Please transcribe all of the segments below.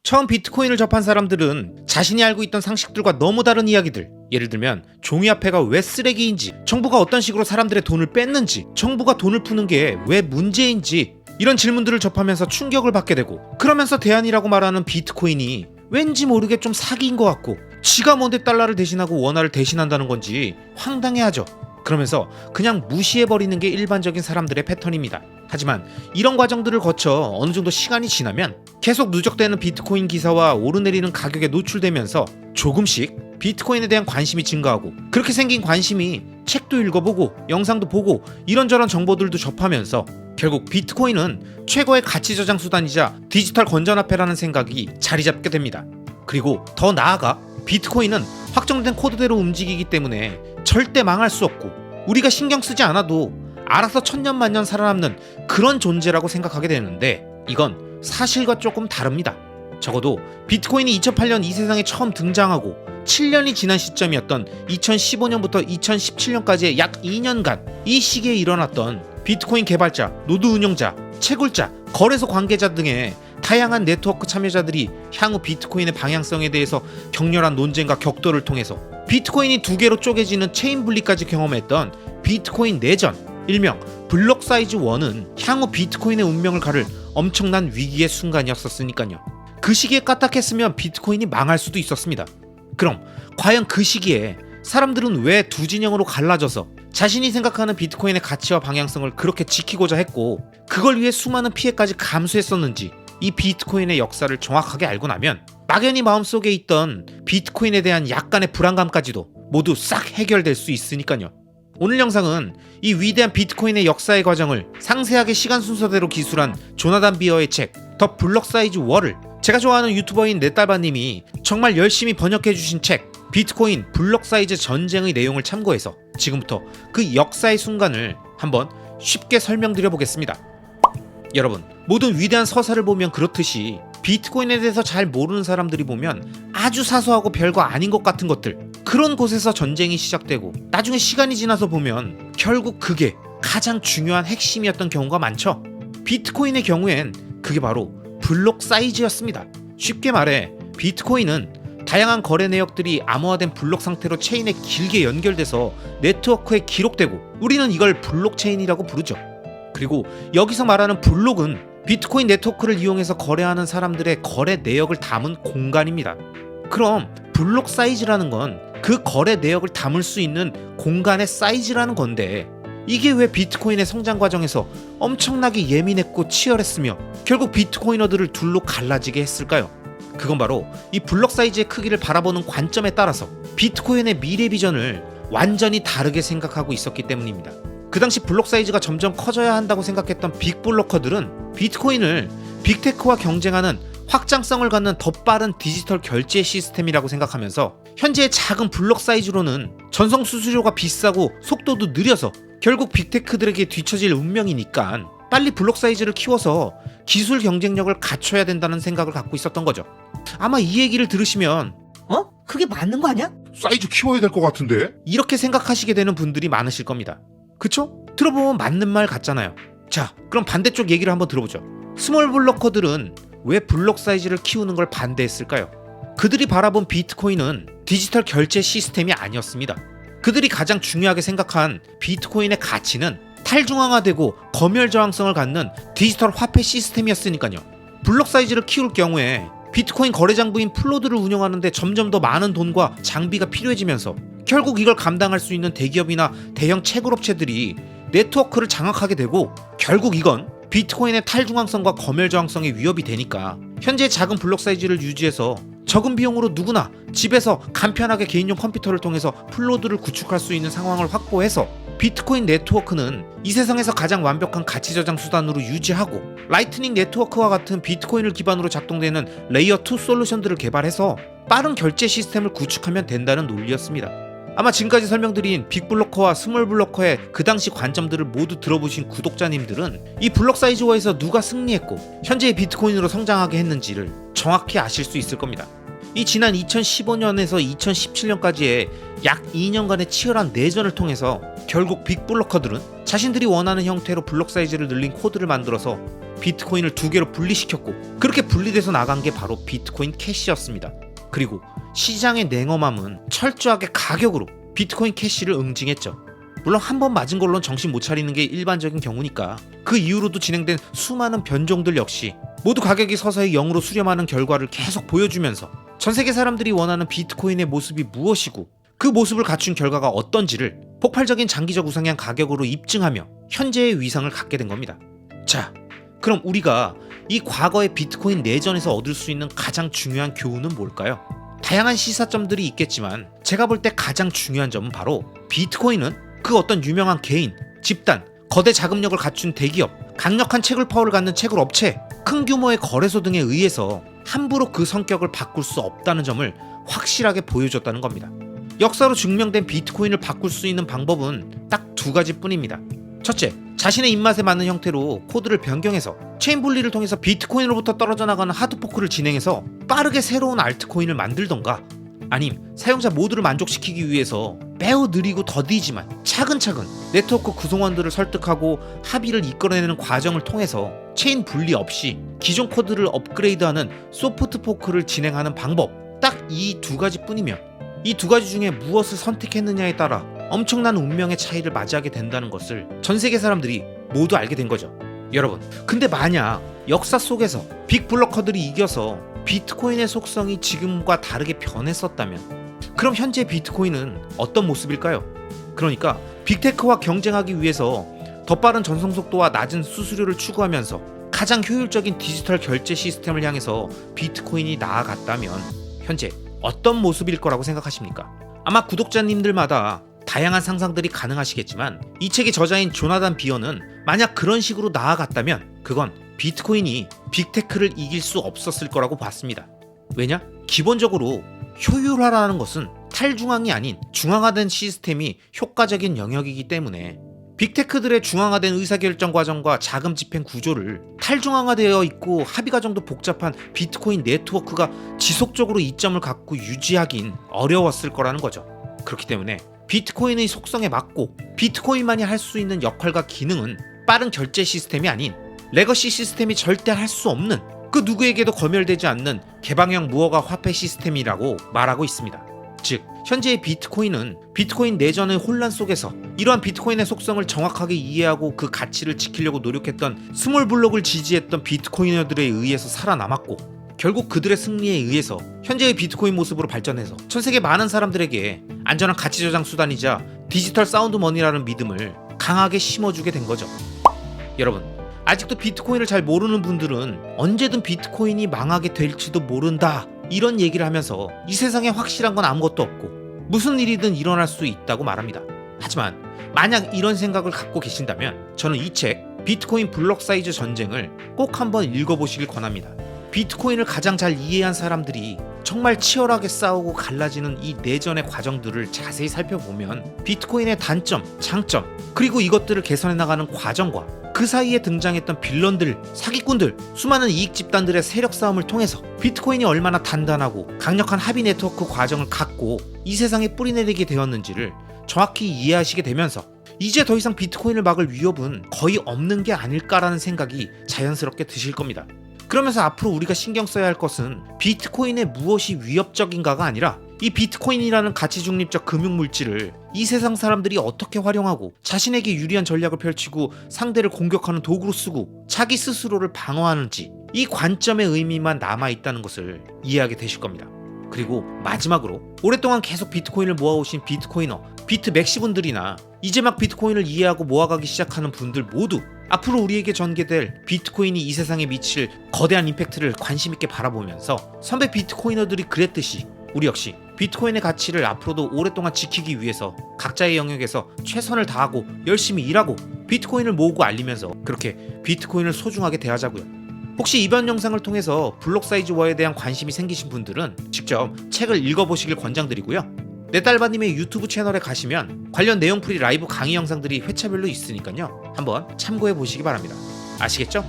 처음 비트코인을 접한 사람들은 자신이 알고 있던 상식들과 너무 다른 이야기들, 예를 들면 종이화폐가 왜 쓰레기인지, 정부가 어떤 식으로 사람들의 돈을 뺐는지, 정부가 돈을 푸는 게 왜 문제인지, 이런 질문들을 접하면서 충격을 받게 되고, 그러면서 대안이라고 말하는 비트코인이 왠지 모르게 좀 사기인 것 같고, 지가 뭔데 달러를 대신하고 원화를 대신한다는 건지 황당해하죠. 그러면서 그냥 무시해버리는 게 일반적인 사람들의 패턴입니다. 하지만 이런 과정들을 거쳐 어느 정도 시간이 지나면 계속 누적되는 비트코인 기사와 오르내리는 가격에 노출되면서 조금씩 비트코인에 대한 관심이 증가하고, 그렇게 생긴 관심이 책도 읽어보고 영상도 보고 이런저런 정보들도 접하면서 결국 비트코인은 최고의 가치 저장 수단이자 디지털 건전화폐라는 생각이 자리 잡게 됩니다. 그리고 더 나아가 비트코인은 확정된 코드대로 움직이기 때문에 절대 망할 수 없고, 우리가 신경 쓰지 않아도 알아서 천년만년 살아남는 그런 존재라고 생각하게 되는데, 이건 사실과 조금 다릅니다. 적어도 비트코인이 2008년 이 세상에 처음 등장하고 7년이 지난 시점이었던 2015년부터 2017년까지의 약 2년간 이 시기에 일어났던 비트코인 개발자, 노드 운영자, 채굴자, 거래소 관계자 등의 다양한 네트워크 참여자들이 향후 비트코인의 방향성에 대해서 격렬한 논쟁과 격돌을 통해서 비트코인이 두 개로 쪼개지는 체인 분리까지 경험했던 비트코인 내전, 일명 블록 사이즈 1은 향후 비트코인의 운명을 가를 엄청난 위기의 순간이었었으니까요. 그 시기에 까딱했으면 비트코인이 망할 수도 있었습니다. 그럼 과연 그 시기에 사람들은 왜 두 진영으로 갈라져서 자신이 생각하는 비트코인의 가치와 방향성을 그렇게 지키고자 했고, 그걸 위해 수많은 피해까지 감수했었는지, 이 비트코인의 역사를 정확하게 알고 나면 막연히 마음속에 있던 비트코인에 대한 약간의 불안감까지도 모두 싹 해결될 수 있으니까요. 오늘 영상은 이 위대한 비트코인의 역사의 과정을 상세하게 시간 순서대로 기술한 조나단 비어의 책 더 블록 사이즈 월을 제가 좋아하는 유튜버인 넷달바님이 정말 열심히 번역해주신 책 비트코인 블록 사이즈 전쟁의 내용을 참고해서 지금부터 그 역사의 순간을 한번 쉽게 설명드려 보겠습니다. 여러분, 모든 위대한 서사를 보면 그렇듯이 비트코인에 대해서 잘 모르는 사람들이 보면 아주 사소하고 별거 아닌 것 같은 것들, 그런 곳에서 전쟁이 시작되고 나중에 시간이 지나서 보면 결국 그게 가장 중요한 핵심이었던 경우가 많죠. 비트코인의 경우엔 그게 바로 블록 사이즈였습니다. 쉽게 말해 비트코인은 다양한 거래 내역들이 암호화된 블록 상태로 체인에 길게 연결돼서 네트워크에 기록되고, 우리는 이걸 블록체인이라고 부르죠. 그리고 여기서 말하는 블록은 비트코인 네트워크를 이용해서 거래하는 사람들의 거래 내역을 담은 공간입니다. 그럼 블록 사이즈라는 건 그 거래 내역을 담을 수 있는 공간의 사이즈라는 건데, 이게 왜 비트코인의 성장 과정에서 엄청나게 예민했고 치열했으며 결국 비트코이너들을 둘로 갈라지게 했을까요? 그건 바로 이 블록 사이즈의 크기를 바라보는 관점에 따라서 비트코인의 미래 비전을 완전히 다르게 생각하고 있었기 때문입니다. 그 당시 블록 사이즈가 점점 커져야 한다고 생각했던 빅블로커들은 비트코인을 빅테크와 경쟁하는 확장성을 갖는 더 빠른 디지털 결제 시스템이라고 생각하면서 현재의 작은 블록 사이즈로는 전송 수수료가 비싸고 속도도 느려서 결국 빅테크들에게 뒤처질 운명이니까 빨리 블록 사이즈를 키워서 기술 경쟁력을 갖춰야 된다는 생각을 갖고 있었던 거죠. 아마 이 얘기를 들으시면 그게 맞는 거 아니야? 사이즈 키워야 될 것 같은데? 이렇게 생각하시게 되는 분들이 많으실 겁니다. 그쵸? 들어보면 맞는 말 같잖아요. 자, 그럼 반대쪽 얘기를 한번 들어보죠. 스몰 블로커들은 왜 블록 사이즈를 키우는 걸 반대했을까요? 그들이 바라본 비트코인은 디지털 결제 시스템이 아니었습니다. 그들이 가장 중요하게 생각한 비트코인의 가치는 탈중앙화되고 검열 저항성을 갖는 디지털 화폐 시스템이었으니까요. 블록 사이즈를 키울 경우에 비트코인 거래 장부인 플로드를 운영하는데 점점 더 많은 돈과 장비가 필요해지면서 결국 이걸 감당할 수 있는 대기업이나 대형 채굴업체들이 네트워크를 장악하게 되고, 결국 이건 비트코인의 탈중앙성과 검열 저항성의 위협이 되니까 현재 작은 블록 사이즈를 유지해서 적은 비용으로 누구나 집에서 간편하게 개인용 컴퓨터를 통해서 플로드를 구축할 수 있는 상황을 확보해서 비트코인 네트워크는 이 세상에서 가장 완벽한 가치 저장 수단으로 유지하고, 라이트닝 네트워크와 같은 비트코인을 기반으로 작동되는 레이어 2 솔루션들을 개발해서 빠른 결제 시스템을 구축하면 된다는 논리였습니다. 아마 지금까지 설명드린 빅블로커와 스몰블로커의 그 당시 관점들을 모두 들어보신 구독자님들은 이 블록 사이즈화에서 누가 승리했고 현재의 비트코인으로 성장하게 했는지를 정확히 아실 수 있을 겁니다. 이 지난 2015년에서 2017년까지의 약 2년간의 치열한 내전을 통해서 결국 빅블로커들은 자신들이 원하는 형태로 블록 사이즈를 늘린 코드를 만들어서 비트코인을 두 개로 분리시켰고 그렇게 분리돼서 나간 게 바로 비트코인 캐시였습니다. 그리고 시장의 냉엄함은 철저하게 가격으로 비트코인 캐시를 응징했죠. 물론 한 번 맞은 걸로는 정신 못 차리는 게 일반적인 경우니까 그 이후로도 진행된 수많은 변종들 역시 모두 가격이 서서히 0으로 수렴하는 결과를 계속 보여주면서 전 세계 사람들이 원하는 비트코인의 모습이 무엇이고 그 모습을 갖춘 결과가 어떤지를 폭발적인 장기적 우상향 가격으로 입증하며 현재의 위상을 갖게 된 겁니다. 자, 그럼 우리가 이 과거의 비트코인 내전에서 얻을 수 있는 가장 중요한 교훈은 뭘까요? 다양한 시사점들이 있겠지만 제가 볼 때 가장 중요한 점은 바로 비트코인은 그 어떤 유명한 개인, 집단, 거대 자금력을 갖춘 대기업, 강력한 채굴 파워를 갖는 채굴 업체, 큰 규모의 거래소 등에 의해서 함부로 그 성격을 바꿀 수 없다는 점을 확실하게 보여줬다는 겁니다. 역사로 증명된 비트코인을 바꿀 수 있는 방법은 딱 두 가지뿐입니다. 첫째, 자신의 입맛에 맞는 형태로 코드를 변경해서 체인 분리를 통해서 비트코인으로부터 떨어져 나가는 하드포크를 진행해서 빠르게 새로운 알트코인을 만들던가, 아님 사용자 모두를 만족시키기 위해서 매우 느리고 더디지만 차근차근 네트워크 구성원들을 설득하고 합의를 이끌어내는 과정을 통해서 체인 분리 없이 기존 코드를 업그레이드하는 소프트 포크를 진행하는 방법, 딱 이 두 가지뿐이면 이 두 가지 중에 무엇을 선택했느냐에 따라 엄청난 운명의 차이를 맞이하게 된다는 것을 전 세계 사람들이 모두 알게 된 거죠. 여러분, 근데 만약 역사 속에서 빅블러커들이 이겨서 비트코인의 속성이 지금과 다르게 변했었다면 그럼 현재 비트코인은 어떤 모습일까요? 그러니까 빅테크와 경쟁하기 위해서 더 빠른 전송 속도와 낮은 수수료를 추구하면서 가장 효율적인 디지털 결제 시스템을 향해서 비트코인이 나아갔다면 현재 어떤 모습일 거라고 생각하십니까? 아마 구독자님들마다 다양한 상상들이 가능하시겠지만 이 책의 저자인 조나단 비어는 만약 그런 식으로 나아갔다면 그건 비트코인이 빅테크를 이길 수 없었을 거라고 봤습니다. 왜냐? 기본적으로 효율화라는 것은 탈중앙이 아닌 중앙화된 시스템이 효과적인 영역이기 때문에 빅테크들의 중앙화된 의사결정 과정과 자금 집행 구조를 탈중앙화되어 있고 합의 과정도 복잡한 비트코인 네트워크가 지속적으로 이점을 갖고 유지하긴 어려웠을 거라는 거죠. 그렇기 때문에 비트코인의 속성에 맞고 비트코인만이 할 수 있는 역할과 기능은 빠른 결제 시스템이 아닌 레거시 시스템이 절대 할 수 없는 그 누구에게도 검열되지 않는 개방형 무허가 화폐 시스템이라고 말하고 있습니다. 즉, 현재의 비트코인은 비트코인 내전의 혼란 속에서 이러한 비트코인의 속성을 정확하게 이해하고 그 가치를 지키려고 노력했던 스몰 블록을 지지했던 비트코이너들에 의해서 살아남았고 결국 그들의 승리에 의해서 현재의 비트코인 모습으로 발전해서 전 세계 많은 사람들에게 안전한 가치 저장 수단이자 디지털 사운드 머니라는 믿음을 강하게 심어주게 된 거죠. 여러분, 아직도 비트코인을 잘 모르는 분들은 언제든 비트코인이 망하게 될지도 모른다 이런 얘기를 하면서 이 세상에 확실한 건 아무것도 없고 무슨 일이든 일어날 수 있다고 말합니다. 하지만 만약 이런 생각을 갖고 계신다면 저는 이 책 비트코인 블록 사이즈 전쟁을 꼭 한번 읽어보시길 권합니다. 비트코인을 가장 잘 이해한 사람들이 정말 치열하게 싸우고 갈라지는 이 내전의 과정들을 자세히 살펴보면 비트코인의 단점, 장점, 그리고 이것들을 개선해 나가는 과정과 그 사이에 등장했던 빌런들, 사기꾼들, 수많은 이익 집단들의 세력 싸움을 통해서 비트코인이 얼마나 단단하고 강력한 합의 네트워크 과정을 갖고 이 세상에 뿌리내리게 되었는지를 정확히 이해하시게 되면서 이제 더 이상 비트코인을 막을 위협은 거의 없는 게 아닐까라는 생각이 자연스럽게 드실 겁니다. 그러면서 앞으로 우리가 신경 써야 할 것은 비트코인의 무엇이 위협적인가가 아니라 이 비트코인이라는 가치 중립적 금융 물질을 이 세상 사람들이 어떻게 활용하고 자신에게 유리한 전략을 펼치고 상대를 공격하는 도구로 쓰고 자기 스스로를 방어하는지 이 관점의 의미만 남아있다는 것을 이해하게 되실 겁니다. 그리고 마지막으로 오랫동안 계속 비트코인을 모아오신 비트코이너, 비트맥시분들이나 이제 막 비트코인을 이해하고 모아가기 시작하는 분들 모두 앞으로 우리에게 전개될 비트코인이 이 세상에 미칠 거대한 임팩트를 관심있게 바라보면서 선배 비트코이너들이 그랬듯이 우리 역시 비트코인의 가치를 앞으로도 오랫동안 지키기 위해서 각자의 영역에서 최선을 다하고 열심히 일하고 비트코인을 모으고 알리면서 그렇게 비트코인을 소중하게 대하자고요. 혹시 이번 영상을 통해서 블록 사이즈 워에 대한 관심이 생기신 분들은 직접 책을 읽어보시길 권장드리고요. 네딸바님의 유튜브 채널에 가시면 관련 내용풀이 라이브 강의 영상들이 회차별로 있으니까요. 한번 참고해 보시기 바랍니다. 아시겠죠?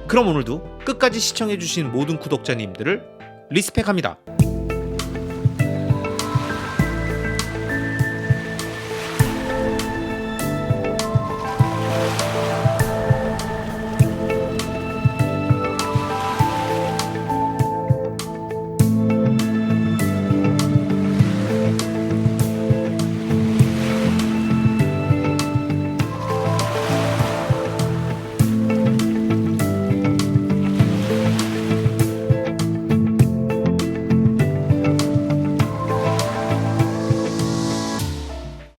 그럼 오늘도 끝까지 시청해주신 모든 구독자님들을 리스펙합니다.